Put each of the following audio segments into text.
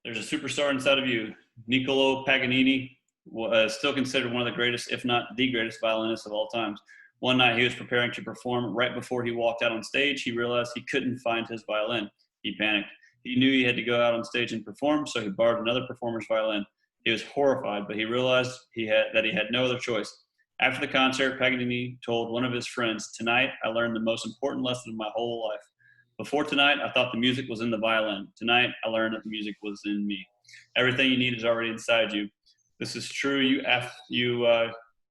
There's a superstar inside of you. Niccolo Paganini was still considered one of the greatest, if not the greatest violinist of all times. One night he was preparing to perform. Right before he walked out on stage, he realized he couldn't find his violin. He panicked. He knew he had to go out on stage and perform, so he borrowed another performer's violin. He was horrified, but he realized that he had no other choice. After the concert, Paganini told one of his friends, "Tonight, I learned the most important lesson of my whole life. Before tonight, I thought the music was in the violin. Tonight, I learned that the music was in me." Everything you need is already inside you. This is true. You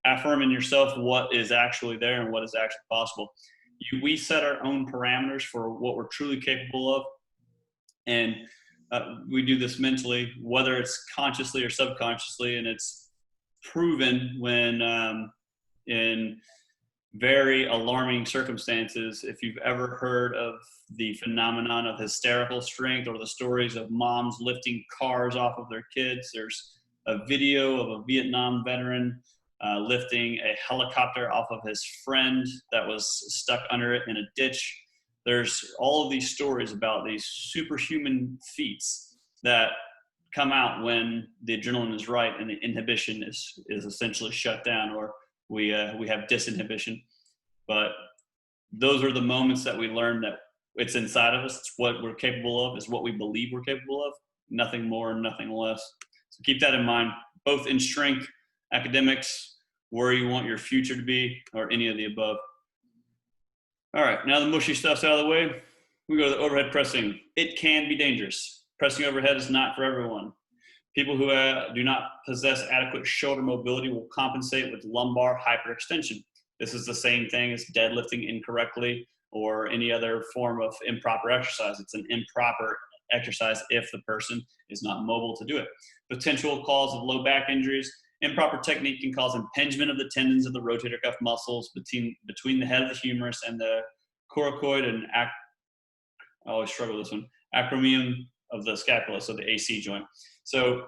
affirm in yourself what is actually there and what is actually possible. We set our own parameters for what we're truly capable of, and we do this mentally, whether it's consciously or subconsciously, and it's proven when in very alarming circumstances. If you've ever heard of the phenomenon of hysterical strength or the stories of moms lifting cars off of their kids, there's a video of a Vietnam veteran lifting a helicopter off of his friend that was stuck under it in a ditch. There's all of these stories about these superhuman feats that come out when the adrenaline is right and the inhibition is essentially shut down, or we have disinhibition. But those are the moments that we learn that it's inside of us. It's what we're capable of. It's what we believe we're capable of. Nothing more, nothing less. So keep that in mind, both in strength, academics, where you want your future to be, or any of the above. All right, now the mushy stuff's out of the way. We go to the overhead pressing. It can be dangerous. Pressing overhead is not for everyone. People who do not possess adequate shoulder mobility will compensate with lumbar hyperextension. This is the same thing as deadlifting incorrectly or any other form of improper exercise. It's an improper exercise if the person is not mobile to do it. Potential cause of low back injuries. Improper technique can cause impingement of the tendons of the rotator cuff muscles between the head of the humerus and the coracoid and I always struggle with this one, acromion of the scapula, so the AC joint. So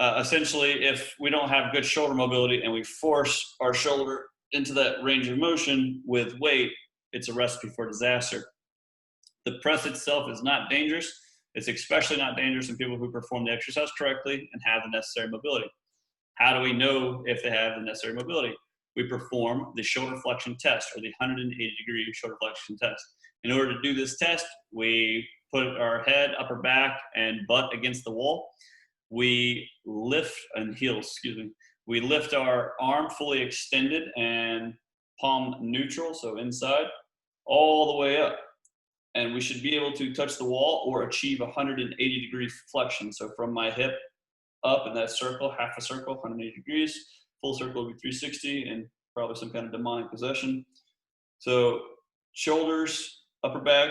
essentially, if we don't have good shoulder mobility and we force our shoulder into that range of motion with weight, it's a recipe for disaster. The press itself is not dangerous. It's especially not dangerous in people who perform the exercise correctly and have the necessary mobility. How do we know if they have the necessary mobility? We perform the shoulder flexion test, or the 180-degree shoulder flexion test. In order to do this test, we put our head, upper back, and butt against the wall. We lift we lift our arm fully extended and palm neutral, so inside, all the way up. And we should be able to touch the wall or achieve 180-degree flexion. So from my hip up in that circle, half a circle, 180 degrees, full circle will be 360, and probably some kind of demonic possession. So shoulders, upper back,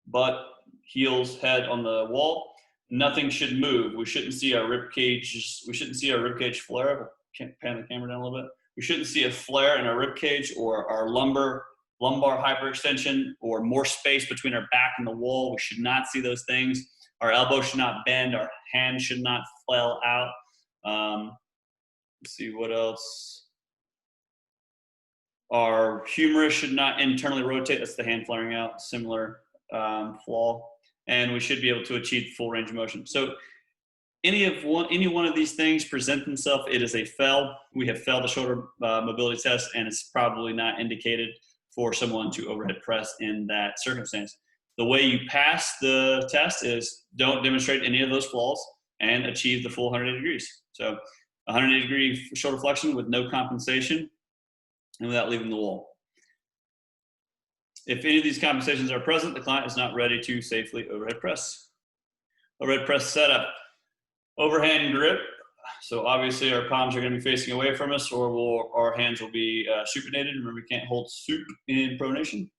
butt, heels, head on the wall. Nothing should move. We shouldn't see our rib cage. We shouldn't see our rib cage flare. Can't pan the camera down a little bit. We shouldn't see a flare in our rib cage or our lumbar hyperextension or more space between our back and the wall. We should not see those things. Our elbow should not bend. Our hand should not flail out. Let's see what else. Our humerus should not internally rotate. That's the hand flaring out. Similar flaw. And we should be able to achieve full range of motion. So any one of these things present themselves, it is a fail. We have failed the shoulder mobility test, and it's probably not indicated for someone to overhead press in that circumstance. The way you pass the test is don't demonstrate any of those flaws and achieve the full 180 degrees. So 180-degree shoulder flexion with no compensation and without leaving the wall. If any of these compensations are present, the client is not ready to safely overhead press. Overhead press setup. Overhand grip. So obviously our palms are going to be facing away from us, or our hands will be supinated. Remember, we can't hold sup in pronation.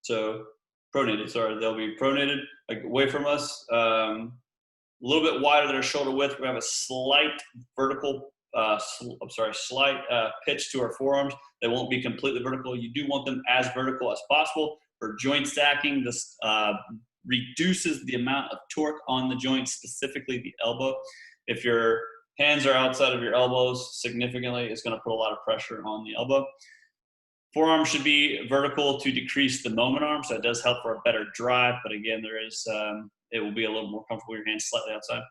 So pronated, sorry, they'll be pronated like away from us. A little bit wider than our shoulder width. We have a slight vertical, slight pitch to our forearms. They won't be completely vertical. You do want them as vertical as possible. For joint stacking, this reduces the amount of torque on the joint, specifically the elbow. If your hands are outside of your elbows significantly, it's going to put a lot of pressure on the elbow. Forearm should be vertical to decrease the moment arm, so it does help for a better drive, but again, it will be a little more comfortable with your hands slightly outside.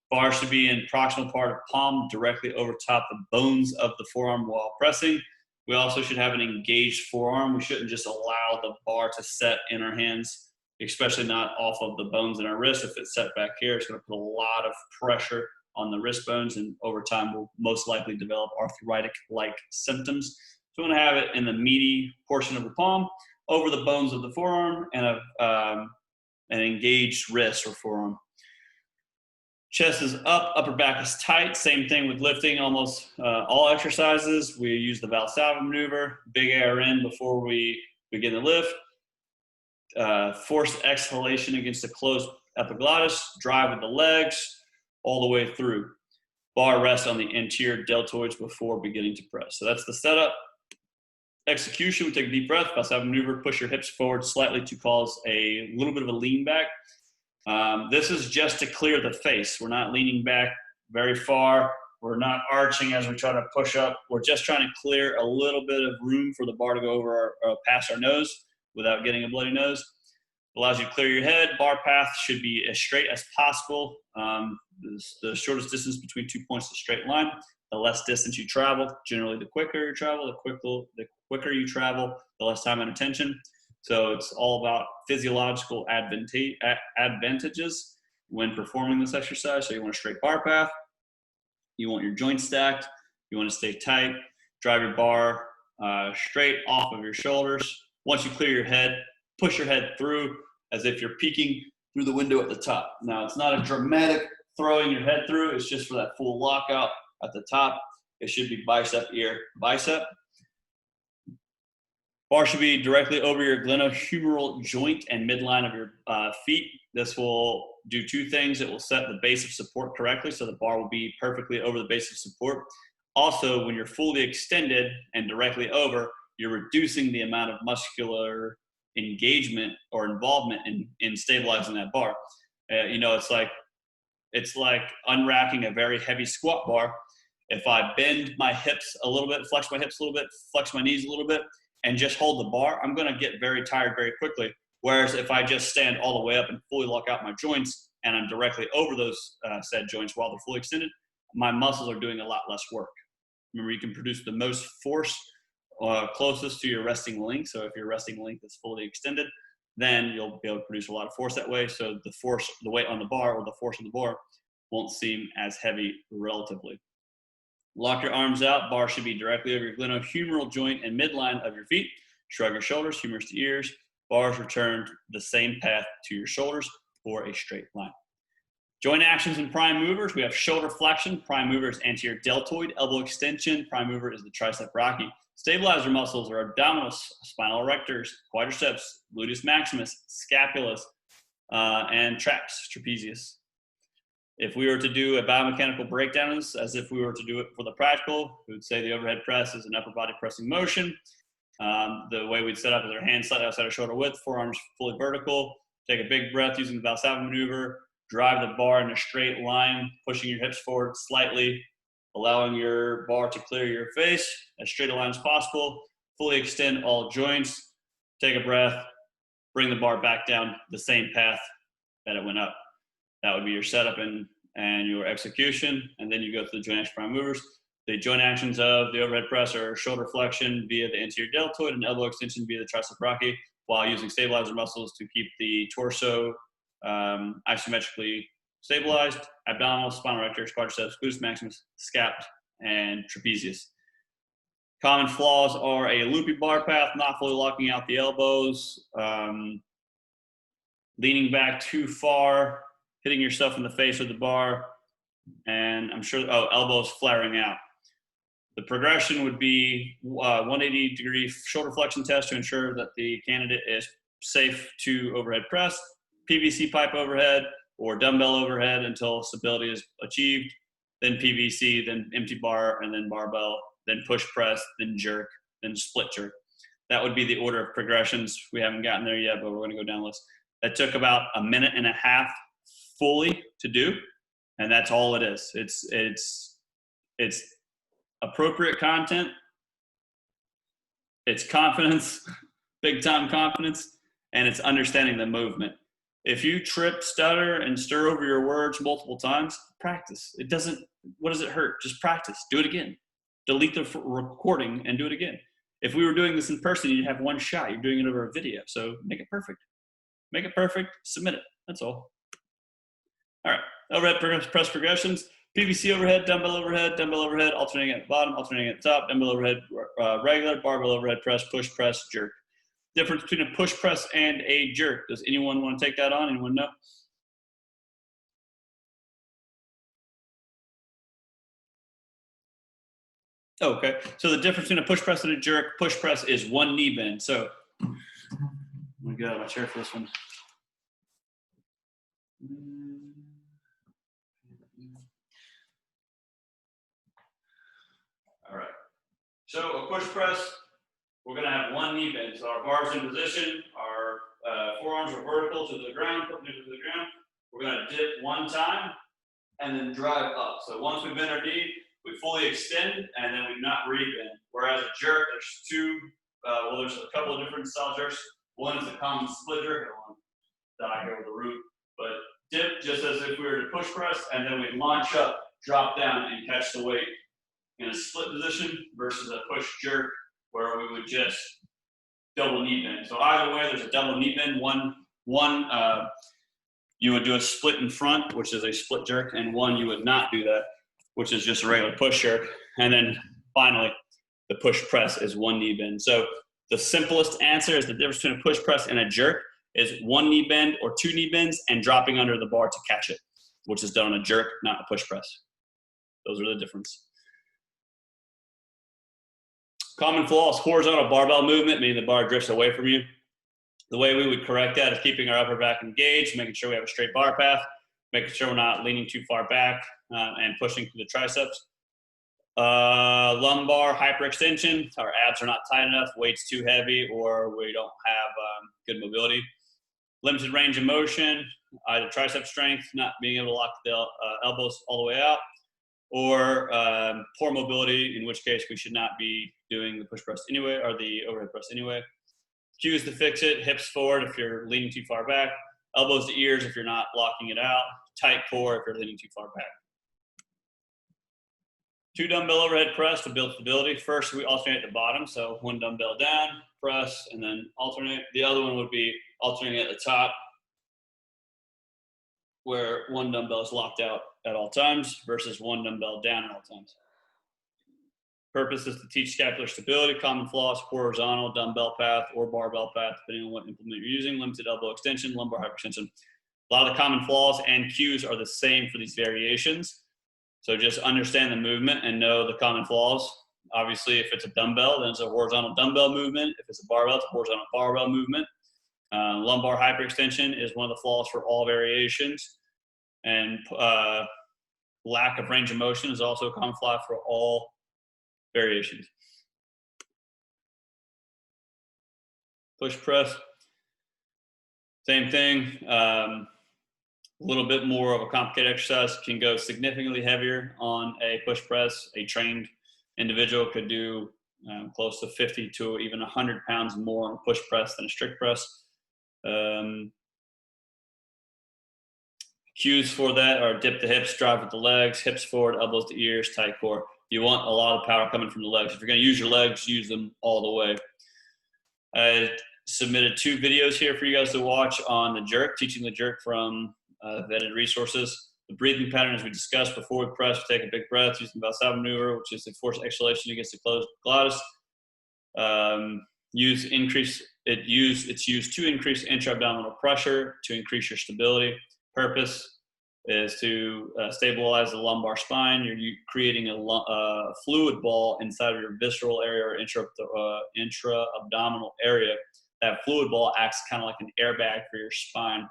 Bar should be in proximal part of palm, directly over top the bones of the forearm while pressing. We also should have an engaged forearm. We shouldn't just allow the bar to set in our hands, especially not off of the bones in our wrist. If it's set back here, it's going to put a lot of pressure on the wrist bones, and over time we'll most likely develop arthritic-like symptoms. So we want to have it in the meaty portion of the palm, over the bones of the forearm, and an engaged wrist or forearm. Chest is up, upper back is tight. Same thing with lifting almost all exercises. We use the Valsalva maneuver, big air in before we begin the lift. Forced exhalation against the closed epiglottis, drive with the legs all the way through. Bar rest on the anterior deltoids before beginning to press. So that's the setup. Execution, we take a deep breath, Valsalva maneuver, push your hips forward slightly to cause a little bit of a lean back. This is just to clear the face. We're not leaning back very far. We're not arching as we try to push up. We're just trying to clear a little bit of room for the bar to go over past our nose without getting a bloody nose. Allows you to clear your head. Bar path should be as straight as possible. The shortest distance between 2 points is a straight line. The less distance you travel, generally the quicker you travel, the quicker you travel, the less time and attention. So it's all about physiological advantages when performing this exercise. So you want a straight bar path. You want your joints stacked. You want to stay tight. Drive your bar straight off of your shoulders. Once you clear your head, push your head through as if you're peeking through the window at the top. Now, it's not a dramatic throwing your head through. It's just for that full lockout at the top. It should be bicep, ear, bicep. Bar should be directly over your glenohumeral joint and midline of your feet. This will do two things. It will set the base of support correctly, so the bar will be perfectly over the base of support. Also, when you're fully extended and directly over, you're reducing the amount of muscular engagement or involvement in stabilizing that bar. It's like unracking a very heavy squat bar. If I bend my hips a little bit, flex my hips a little bit, flex my knees a little bit, and just hold the bar, I'm going to get very tired very quickly. Whereas if I just stand all the way up and fully lock out my joints and I'm directly over those said joints while they're fully extended, my muscles are doing a lot less work. Remember, you can produce the most force closest to your resting length. So if your resting length is fully extended, then you'll be able to produce a lot of force that way. So the weight on the bar or the force of the bar won't seem as heavy relatively. Lock your arms out. Bar should be directly over your glenohumeral joint and midline of your feet. Shrug your shoulders, humors to ears. Bars return the same path to your shoulders for a straight line. Joint actions and prime movers. We have shoulder flexion. Prime mover is anterior deltoid. Elbow extension. Prime mover is the tricep brachii. Stabilizer muscles are abdominis, spinal erectors, quadriceps, gluteus maximus, scapulus, and traps, trapezius. If we were to do a biomechanical breakdown as if we were to do it for the practical, we would say the overhead press is an upper body pressing motion. The way we'd set up is our hands slightly outside of shoulder width, forearms fully vertical. Take a big breath using the Valsalva maneuver. Drive the bar in a straight line, pushing your hips forward slightly, allowing your bar to clear your face as straight a line as possible. Fully extend all joints. Take a breath. Bring the bar back down the same path that it went up. That would be your setup and your execution. And then you go through the joint action prime movers. The joint actions of the overhead press are shoulder flexion via the anterior deltoid and elbow extension via the tricep brachii, while using stabilizer muscles to keep the torso isometrically stabilized. Abdominal, spinal erectors, quadriceps, gluteus maximus, scap, and trapezius. Common flaws are a loopy bar path, not fully locking out the elbows, leaning back too far, hitting yourself in the face with the bar, and elbows flaring out. The progression would be 180-degree shoulder flexion test to ensure that the candidate is safe to overhead press, PVC pipe overhead, or dumbbell overhead until stability is achieved, then PVC, then empty bar, and then barbell, then push press, then jerk, then split jerk. That would be the order of progressions. We haven't gotten there yet, but we're going to go down the list. That took about a minute and a half fully to do, and that's all it is. It's appropriate content, it's confidence, big time confidence, and it's understanding the movement. If you trip, stutter, and stir over your words multiple times, practice. It doesn't, what does it hurt? Just practice. Do it again. Delete the recording and do it again. If we were doing this in person, you'd have one shot. You're doing it over a video. So make it perfect. Make it perfect, submit it. That's all. All right, overhead press progressions. PVC overhead, dumbbell overhead, alternating at the bottom, alternating at the top, dumbbell overhead, regular, barbell overhead press, push press, jerk. Difference between a push press and a jerk. Does anyone want to take that on? Anyone know? Okay, so the difference between a push press and a jerk, push press is one knee bend. So I'm gonna get out of my chair for this one. All right, so a push press, we're gonna have one knee bend. So our bar's in position, our forearms are vertical to the ground, perpendicular to the ground. We're gonna dip one time and then drive up. So once we bend our knee, we fully extend and then we not re-bend. Whereas a jerk, there's two, there's a couple of different style jerks. One is the common split jerk, and one that I go with the root. But dip just as if we were to push press, and then we launch up, drop down, and catch the weight in a split position versus a push jerk where we would just double knee bend. So either way, there's a double knee bend. One you would do a split in front, which is a split jerk, and one you would not do that, which is just a regular push jerk. And then finally, the push press is one knee bend. So the simplest answer is the difference between a push press and a jerk is one knee bend or two knee bends and dropping under the bar to catch it, which is done on a jerk, not a push press. Those are the difference. Common flaw is horizontal barbell movement, meaning the bar drifts away from you. The way we would correct that is keeping our upper back engaged, making sure we have a straight bar path, making sure we're not leaning too far back and pushing through the triceps. Lumbar hyperextension, our abs are not tight enough, weight's too heavy, or we don't have good mobility. Limited range of motion, either tricep strength, not being able to lock the elbows all the way out, or poor mobility, in which case we should not be doing the push press anyway, or the overhead press anyway. Cues to fix it: hips forward if you're leaning too far back, elbows to ears if you're not locking it out, tight core if you're leaning too far back. 2 dumbbell overhead press to build stability. First, we alternate at the bottom, so 1 dumbbell down, press, and then alternate. The other one would be alternating at the top, where 1 dumbbell is locked out at all times versus 1 dumbbell down at all times. Purpose is to teach scapular stability. Common flaws: horizontal dumbbell path or barbell path, depending on what implement you're using. Limited elbow extension, lumbar hyperextension. A lot of the common flaws and cues are the same for these variations. So just understand the movement and know the common flaws. Obviously, if it's a dumbbell, then it's a horizontal dumbbell movement. If it's a barbell, it's a horizontal barbell movement. Lumbar hyperextension is one of the flaws for all variations. And lack of range of motion is also a common flaw for all variations. Push press, same thing. A little bit more of a complicated exercise, can go significantly heavier on a push press. A trained individual could do close to 50 to even 100 pounds more on a push press than a strict press. Cues for that are dip the hips, drive with the legs, hips forward, elbows to ears, tight core. You want a lot of power coming from the legs. If you're going to use your legs, use them all the way. I submitted 2 videos here for you guys to watch on the jerk, teaching the jerk from vetted resources. The breathing pattern, as we discussed before we press, we take a big breath using the Valsalva maneuver, which is the forced exhalation against the closed glottis. It's used to increase intra-abdominal pressure, to increase your stability. Purpose is to stabilize the lumbar spine. You're creating a fluid ball inside of your visceral area or intra-abdominal area. That fluid ball acts kind of like an airbag for your spine.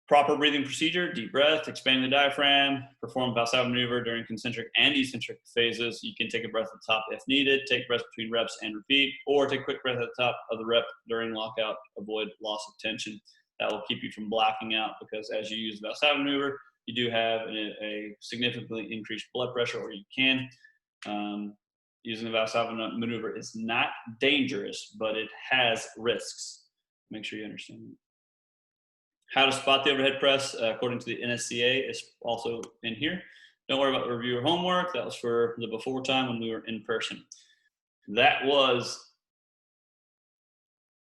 Proper breathing procedure: deep breath, expanding the diaphragm, perform Valsalva maneuver during concentric and eccentric phases. You can take a breath at the top if needed, take breaths between reps and repeat, or take a quick breath at the top of the rep during lockout. Avoid loss of tension. That will keep you from blacking out, because as you use the Valsalva maneuver, you do have a significantly increased blood pressure, or you can. Using the Valsalva maneuver is not dangerous, but it has risks. Make sure you understand that. How to spot the overhead press according to the NSCA is also in here. Don't worry about review or homework. That was for the before time when we were in person. That was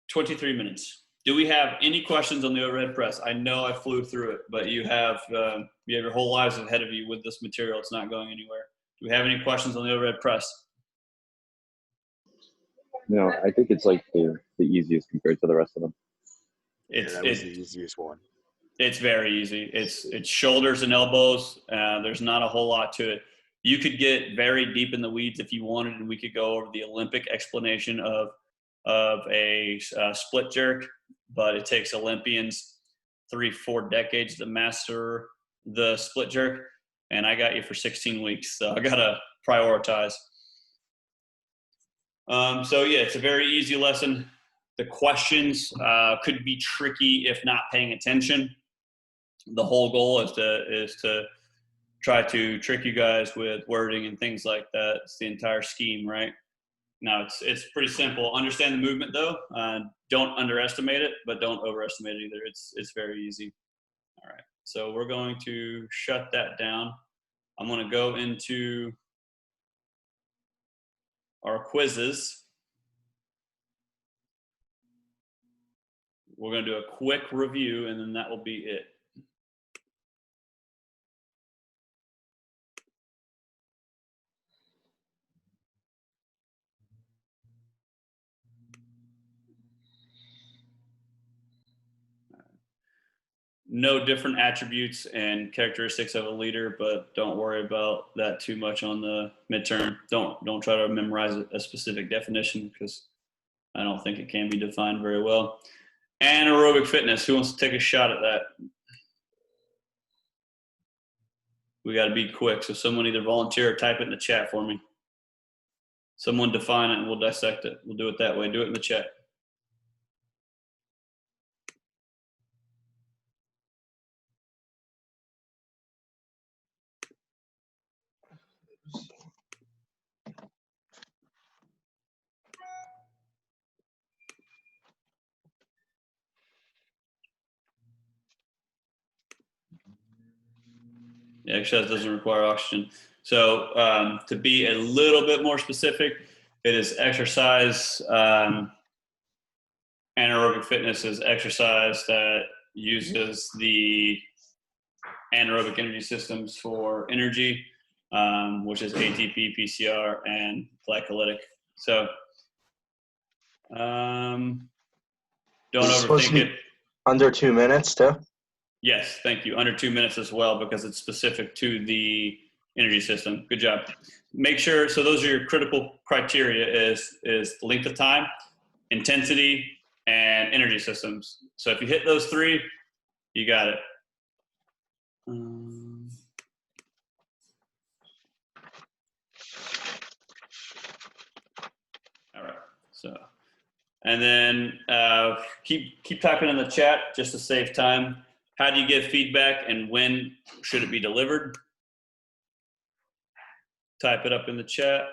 23 minutes. Do we have any questions on the overhead press? I know I flew through it, but you have your whole lives ahead of you with this material. It's not going anywhere. Do we have any questions on the overhead press? No, I think it's like the easiest compared to the rest of them. That was the easiest one. It's very easy. It's shoulders and elbows. There's not a whole lot to it. You could get very deep in the weeds if you wanted, and we could go over the Olympic explanation of a split jerk, but it takes Olympians 3-4 decades to master the split jerk, and I got you for 16 weeks, so I gotta prioritize. So yeah, it's a very easy lesson. The questions could be tricky if not paying attention. The whole goal is to try to trick you guys with wording and things like that. It's the entire scheme, right? Now it's pretty simple. Understand the movement though. Don't underestimate it, but don't overestimate it either. It's very easy. All right. So we're going to shut that down. I'm going to go into our quizzes. We're going to do a quick review, and then that will be it. No different attributes and characteristics of a leader, but don't worry about that too much on the midterm. Don't try to memorize a specific definition because I don't think it can be defined very well. Anaerobic fitness. Who wants to take a shot at that? We got to be quick. So someone either volunteer or type it in the chat for me. Someone define it and we'll dissect it. We'll do it that way. Do it in the chat. Yeah, exercise doesn't require oxygen. So to be a little bit more specific, it is exercise. Anaerobic fitness is exercise that uses the anaerobic energy systems for energy, which is ATP, PCR, and glycolytic. So don't overthink it. Under 2 minutes, too? Yes, thank you. Under 2 minutes as well, because it's specific to the energy system. Good job. Make sure, so those are your critical criteria is length of time, intensity, and energy systems. So if you hit those three, you got it. All right, so, and then keep typing in the chat just to save time. How do you give feedback and when should it be delivered? Type it up in the chat.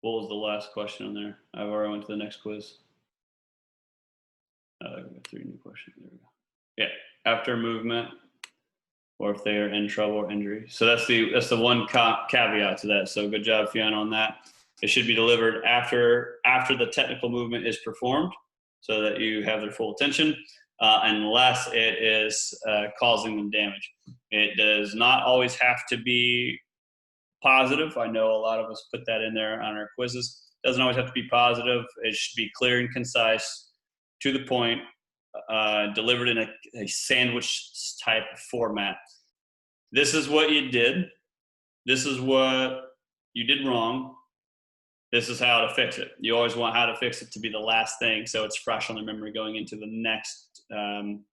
What was the last question on there? I've already went to the next quiz. We got 3 new questions. There we go. Yeah, after movement, or if they are in trouble or injury. So that's the one caveat to that. So good job, Fiona, on that. It should be delivered after the technical movement is performed, so that you have their full attention, unless it is causing them damage. It does not always have to be positive. I know a lot of us put that in there on our quizzes. It doesn't always have to be positive. It should be clear and concise, to the point, delivered in a sandwich type format. This is what you did. This is what you did wrong. this is how to fix it. You always want how to fix it to be the last thing, so it's fresh on the memory going into the next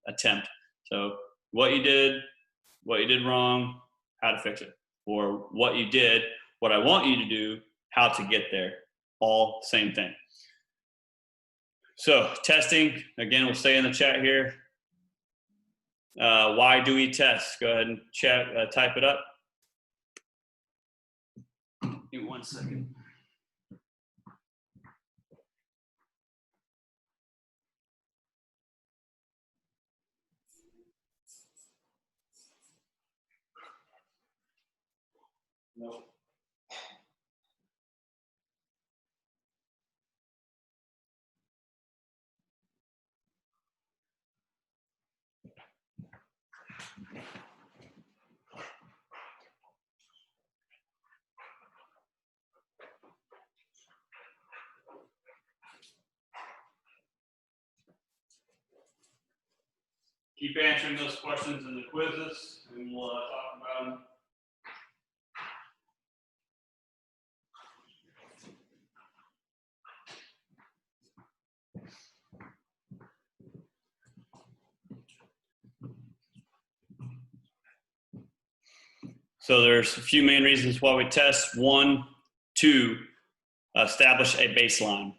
attempt. So what you did wrong, how to fix it. Or what you did, what I want you to do, how to get there. All same thing. So testing, again, we'll stay in the chat here. Why do we test? Go ahead and chat, type it up. Give me 1 second. No. Keep answering those questions in the quizzes, and we'll talk about them. So there's a few main reasons why we test. 1, to establish a baseline.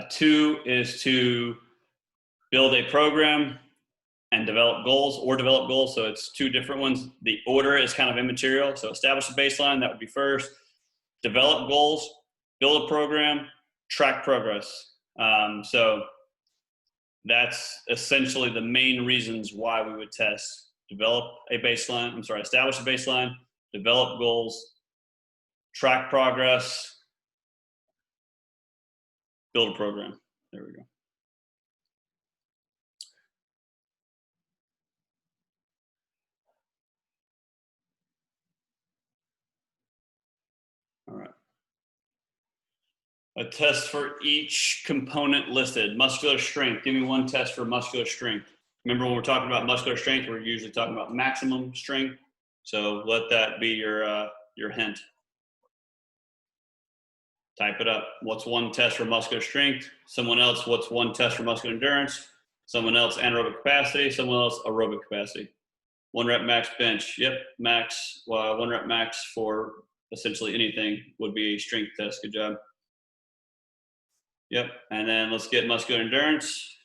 2 is to build a program and develop goals. So it's 2 different ones. The order is kind of immaterial. So establish a baseline, that would be first. Develop goals, build a program, track progress. So that's essentially the main reasons why we would test. Establish a baseline, develop goals, track progress, build a program. There we go. All right. A test for each component listed. Muscular strength. Give me 1 test for muscular strength. Remember, when we're talking about muscular strength, we're usually talking about maximum strength. So let that be your hint. Type it up. What's 1 test for muscular strength? Someone else, what's 1 test for muscular endurance? Someone else, anaerobic capacity. Someone else, aerobic capacity. 1 rep max bench. Yep, max. 1 rep max for essentially anything would be a strength test. Good job. Yep, and then let's get muscular endurance.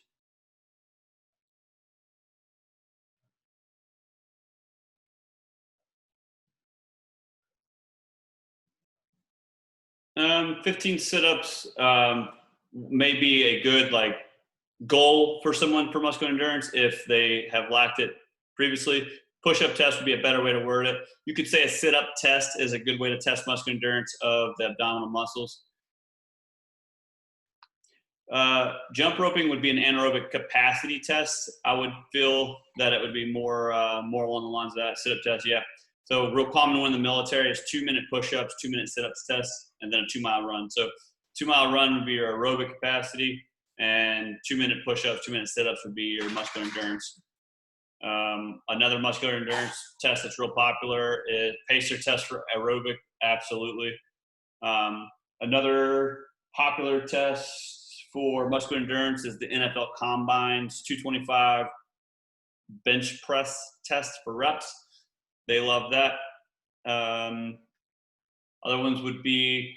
Um, 15 sit-ups may be a good goal for someone for muscular endurance if they have lacked it previously. Push-up test would be a better way to word it. You could say a sit-up test is a good way to test muscular endurance of the abdominal muscles. Jump roping would be an anaerobic capacity test. I would feel that it would be more along the lines of that. Sit-up test, yeah. So real common one in the military is 2-minute push-ups, 2-minute sit-ups test, and then a 2-mile run. So 2-mile run would be your aerobic capacity, and 2-minute push-ups, 2-minute sit-ups would be your muscular endurance. Another muscular endurance test that's real popular is pacer test for aerobic, absolutely. Another popular test for muscular endurance is the NFL Combine's 225 bench press test for reps. They love that. Other ones would be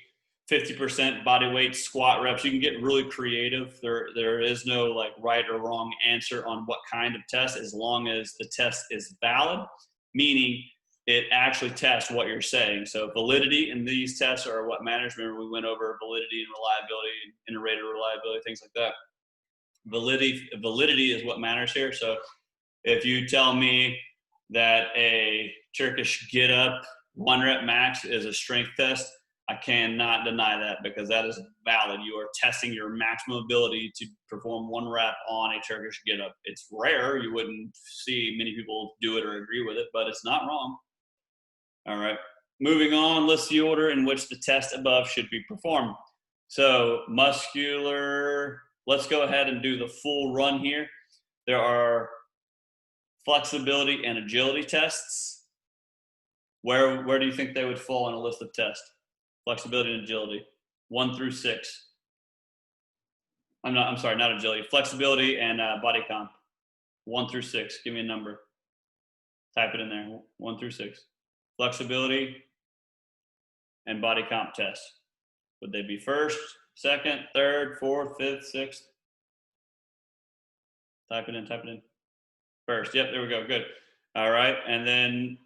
50% body weight squat reps. You can get really creative. There is no right or wrong answer on what kind of test, as long as the test is valid, meaning it actually tests what you're saying. So validity in these tests are what matters. Remember, we went over validity and reliability, inter-rater reliability, things like that. Validity is what matters here. So if you tell me that a Turkish get-up 1 rep max is a strength test, I cannot deny that, because that is valid. You are testing your maximum ability to perform 1 rep on a Turkish get-up. It's rare. You wouldn't see many people do it or agree with it, but it's not wrong. All right. Moving on, list the order in which the test above should be performed. So muscular, let's go ahead and do the full run here. There are flexibility and agility tests. Where do you think they would fall on a list of tests? flexibility and agility, 1 through 6. I'm sorry, not agility, flexibility and body comp, 1 through 6. Give me a number. Type it in there, 1 through 6. Flexibility and body comp tests. Would they be first, second, third, fourth, fifth, sixth? Type it in. First, yep, there we go, good. All right, and then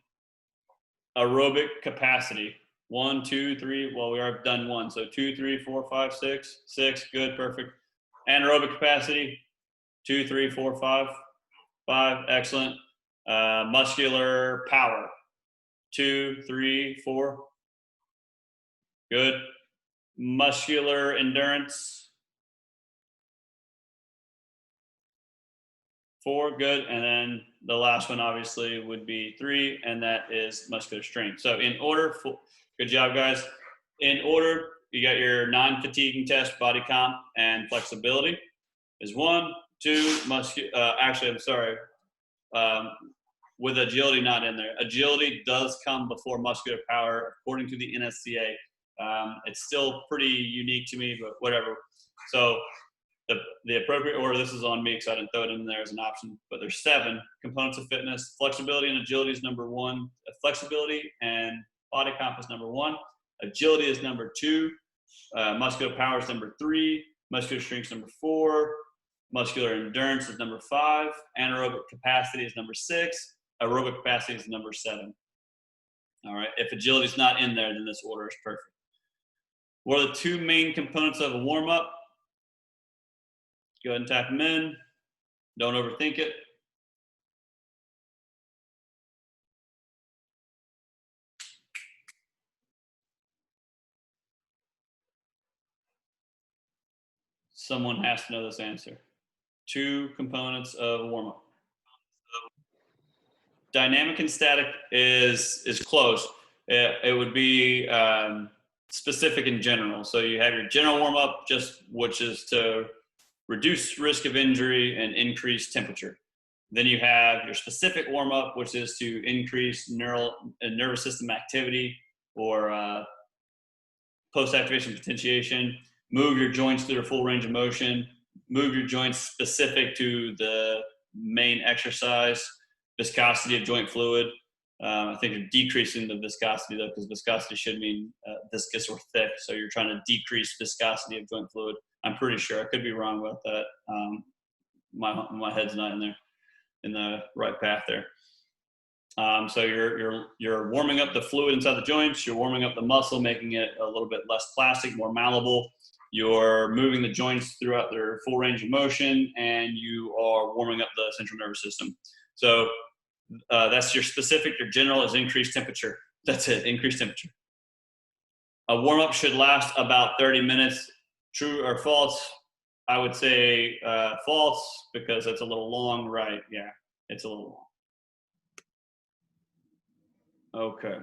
aerobic capacity. 1, 2, 3, well, we already done 1, so 2, 3, 4, 5, 6, 6, good, perfect. Anaerobic capacity, 2, 3, 4, 5, 5, excellent. Muscular power, 2, 3, 4, good. Muscular endurance, 4, good. And then the last one obviously would be 3, and that is muscular strength. So in order for, good job guys. In order, you got your non-fatiguing test, body comp and flexibility is 1, 2, actually, I'm sorry. With agility not in there. Agility does come before muscular power, according to the NSCA. It's still pretty unique to me, but whatever. So the appropriate order, this is on me because I didn't throw it in there as an option, but there's 7 components of fitness. Flexibility and agility is number 1. Flexibility and body comp is number 1. Agility is number 2. Muscular power is number 3. Muscular strength is number 4. Muscular endurance is number 5. Anaerobic capacity is number 6. Aerobic capacity is number 7. All right, if agility is not in there, then this order is perfect. What are the 2 main components of a warm-up? Go ahead and type them in. Don't overthink it. Someone has to know this answer. 2 components of a warm-up. Dynamic and static is close. It would be specific in general. So you have your general warm-up, which is to reduce risk of injury and increase temperature. Then you have your specific warm-up, which is to increase nervous system activity or post-activation potentiation, move your joints through their full range of motion, move your joints specific to the main exercise, viscosity of joint fluid. I think you're decreasing the viscosity though, because viscosity should mean viscous or thick. So you're trying to decrease viscosity of joint fluid. I'm pretty sure. I could be wrong about that. My head's not in the right path there. So you're warming up the fluid inside the joints. You're warming up the muscle, making it a little bit less plastic, more malleable. You're moving the joints throughout their full range of motion, and you are warming up the central nervous system. So that's your specific. Your general is increased temperature. That's it, increased temperature. A warm-up should last about 30 minutes. True or false? I would say false because it's a little long, right? Yeah, it's a little long. Okay.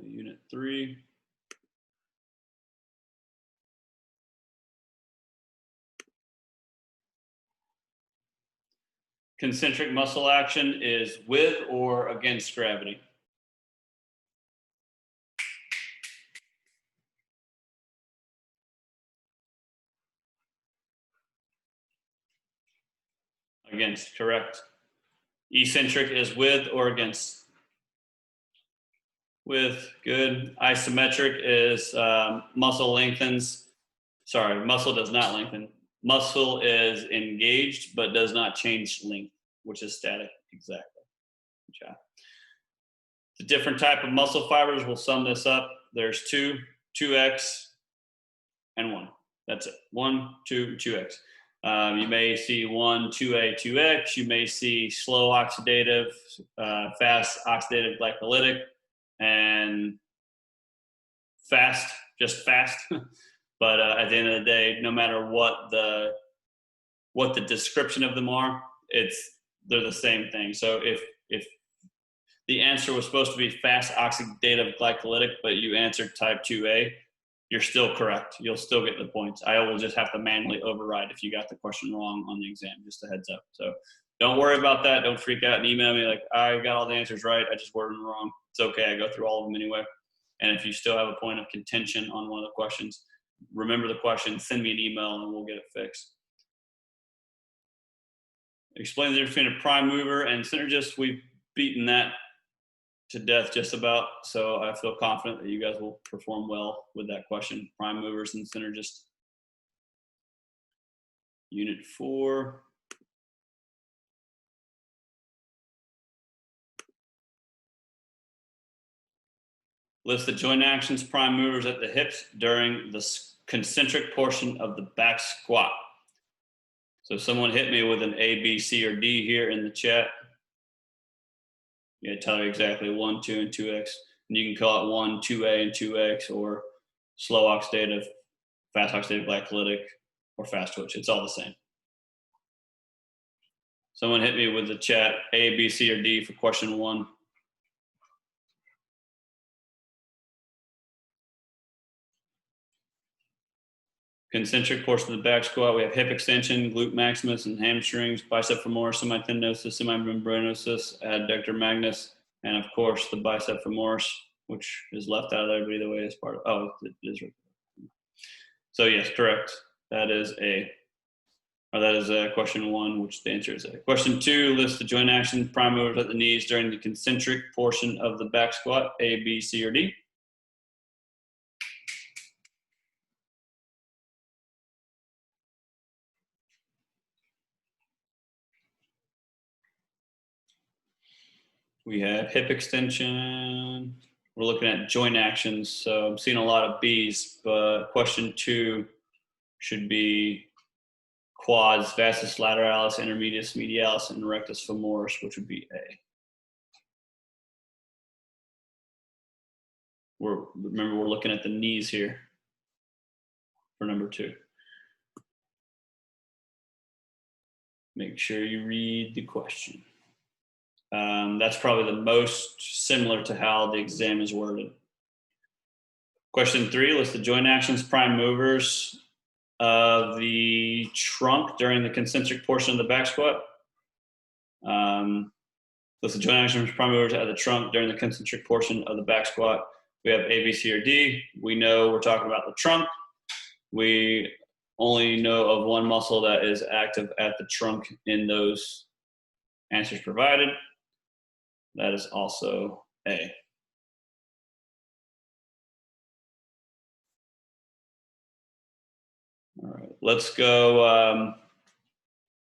Unit 3. Concentric muscle action is with or against gravity? Against, correct. Eccentric is with or against? With, good. Isometric is muscle lengthens. Sorry, muscle does not lengthen. Muscle is engaged but does not change length, which is static, exactly. Good job. The different type of muscle fibers, we'll sum this up. There's 2, 2x, and 1. That's it. 1, 2, 2x. You may see 1, 2a, 2x. You may see slow oxidative, fast oxidative glycolytic, and fast, just fast. But at the end of the day, no matter what the description of them are, they're the same thing. So if the answer was supposed to be fast oxidative glycolytic, but you answered type 2A, you're still correct. You'll still get the points. I will just have to manually override if you got the question wrong on the exam, just a heads up. So don't worry about that. Don't freak out and email me like, I got all the answers right. I just worded them wrong. It's okay. I go through all of them anyway. And if you still have a point of contention on one of the questions, remember the question, send me an email and we'll get it fixed. Explain the difference between a prime mover and synergist. We've beaten that to death just about, so I feel confident that you guys will perform well with that question. Prime movers and synergists. Unit 4. List the joint actions, prime movers at the hips during the concentric portion of the back squat. So someone hit me with an A, B, C, or D here in the chat. Yeah, tell me exactly 1, 2, and 2x. And you can call it 1, 2A, and 2x, or slow oxidative, fast oxidative glycolytic, or fast twitch. It's all the same. Someone hit me with the chat A, B, C, or D for question 1. Concentric portion of the back squat, we have hip extension, glute maximus and hamstrings, bicep femoris, semitendinosus, semimembranosus, adductor magnus, and of course the bicep femoris, which is left out of there, but either way is part of, oh, it is right. So yes, correct. That is question 1, which the answer is A. Question 2, list the joint actions, prime movers at the knees during the concentric portion of the back squat, A, B, C, or D. We have hip extension. We're looking at joint actions. So I'm seeing a lot of B's, but question 2 should be quads, vastus lateralis, intermedius medialis, and rectus femoris, which would be A. Remember, we're looking at the knees here for number 2. Make sure you read the question. That's probably the most similar to how the exam is worded. Question 3, list the joint actions, prime movers of the trunk during the concentric portion of the back squat. List the joint actions, prime movers of the trunk during the concentric portion of the back squat. We have A, B, C, or D. We know we're talking about the trunk. We only know of one muscle that is active at the trunk in those answers provided. That is also A. All right, let's go.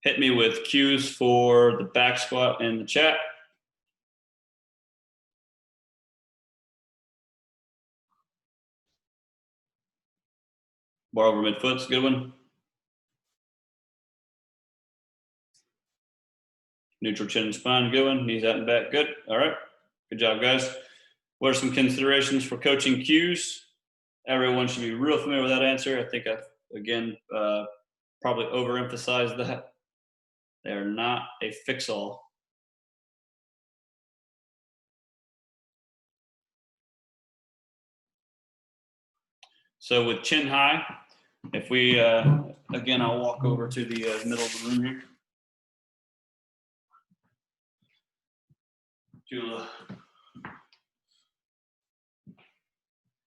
Hit me with cues for the back squat in the chat. Bar over midfoot's a good one. Neutral chin and spine, good one. Knees out and back, good. All right, good job, guys. What are some considerations for coaching cues? Everyone should be real familiar with that answer. I think I've, again, probably overemphasized that. They are not a fix-all. So with chin high, if we, again, I'll walk over to the middle of the room here.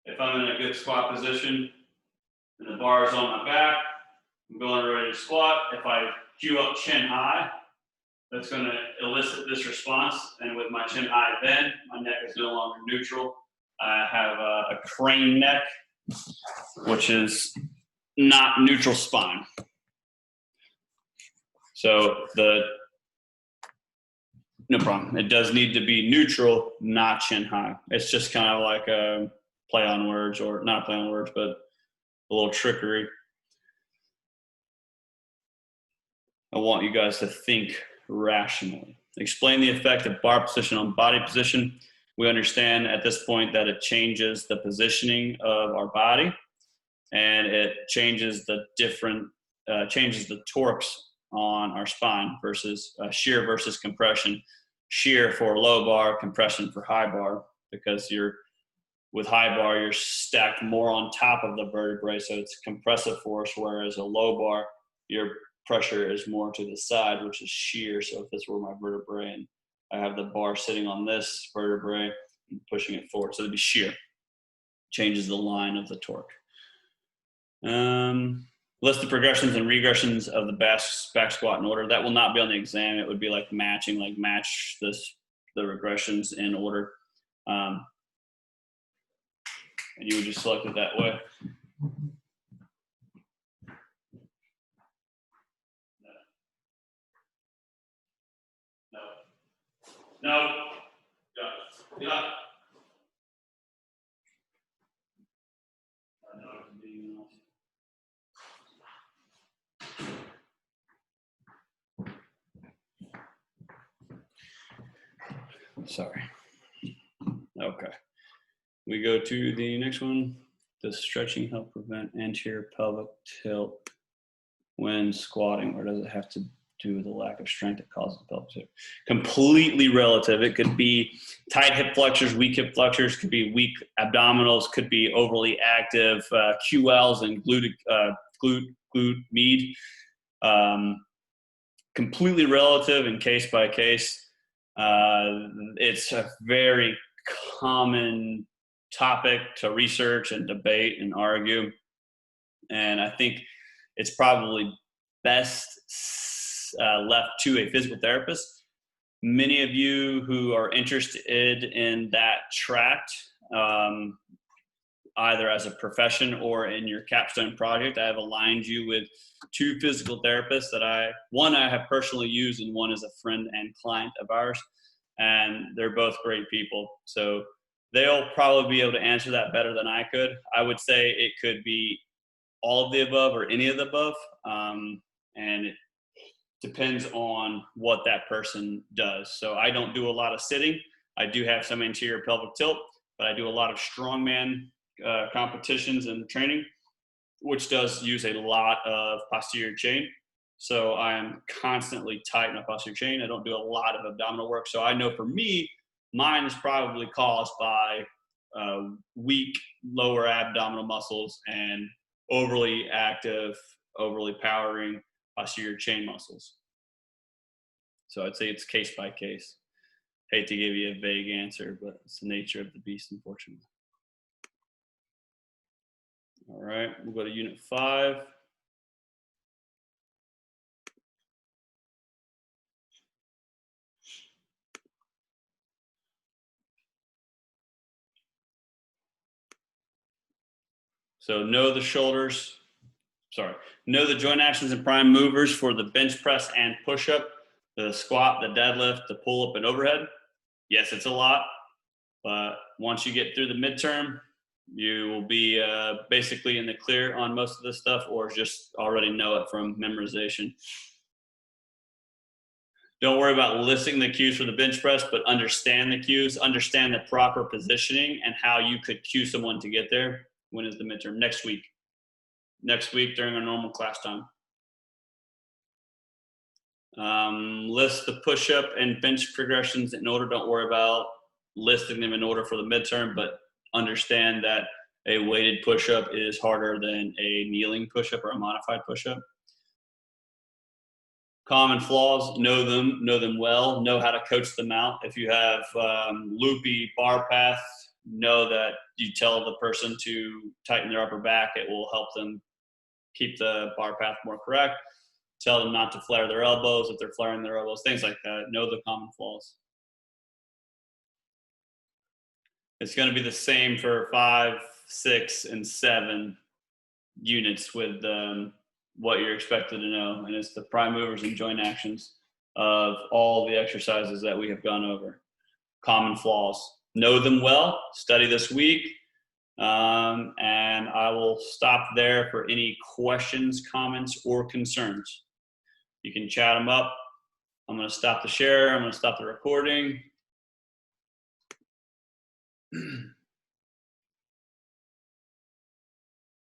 If I'm in a good squat position and the bar is on my back, I'm going ready to squat. If I cue up chin high, that's going to elicit this response. And with my chin high bend, my neck is no longer neutral. I have a crane neck, which is not neutral spine. So no problem. It does need to be neutral, not chin high. It's just kind of like a play on words, or not a play on words, but a little trickery. I want you guys to think rationally. Explain the effect of bar position on body position. We understand at this point that it changes the positioning of our body, and it changes the changes the torques on our spine versus shear versus compression. Shear for low bar, compression for high bar, because you're With high bar, you're stacked more on top of the vertebrae, so it's compressive force, whereas a low bar, your pressure is more to the side, which is shear. So if this were my vertebrae and I have the bar sitting on this vertebrae and pushing it forward, so it'd be shear. Changes the line of the torque. List the progressions and regressions of the back squat in order. That will not be on the exam. It would be like matching, like match the regressions in order. And you would just select it that way. No. Yeah. Sorry. Okay. We go to the next one. Does stretching help prevent anterior pelvic tilt when squatting, or does it have to do with the lack of strength that causes pelvic tilt? Completely relative. It could be tight hip flexors, weak hip flexors, could be weak abdominals, could be overly active QLs and glute med. Completely relative and case by case. It's a very common topic to research and debate and argue. And I think it's probably best left to a physical therapist. Many of you who are interested in that tract, either as a profession or in your capstone project, I have aligned you with 2 physical therapists that one I have personally used, and one is a friend and client of ours, and they're both great people. So they'll probably be able to answer that better than I could. I would say it could be all of the above or any of the above, and it depends on what that person does. So I don't do a lot of sitting. I do have some anterior pelvic tilt, but I do a lot of strongman competitions and training, which does use a lot of posterior chain. So I'm constantly tight in my posterior chain. I don't do a lot of abdominal work. So I know for me, mine is probably caused by weak lower abdominal muscles and overly active, overly powering posterior chain muscles. So I'd say it's case by case. Hate to give you a vague answer, but it's the nature of the beast, unfortunately. All right, we'll go to unit 5. So know the joint actions and prime movers for the bench press and push-up, the squat, the deadlift, the pull-up, and overhead. Yes, it's a lot, but once you get through the midterm, you will be basically in the clear on most of this stuff, or just already know it from memorization. Don't worry about listing the cues for the bench press, but understand the cues, understand the proper positioning and how you could cue someone to get there. When is the midterm? Next week. Next week during our normal class time. List the push-up and bench progressions in order. Don't worry about listing them in order for the midterm, but understand that a weighted push-up is harder than a kneeling push-up or a modified push-up. Common flaws, know them well, know how to coach them out. If you have loopy bar path, know that you tell the person to tighten their upper back. It will help them keep the bar path more correct. Tell them not to flare their elbows if they're flaring their elbows, things like that. Know the common flaws. It's going to be the same for 5, 6, and 7 units with what you're expected to know. And it's the prime movers and joint actions of all the exercises that we have gone over. Common flaws. Know them well. Study this week. And I will stop there for any questions, comments, or concerns. You can chat them up. I'm going to stop the share. I'm going to stop the recording.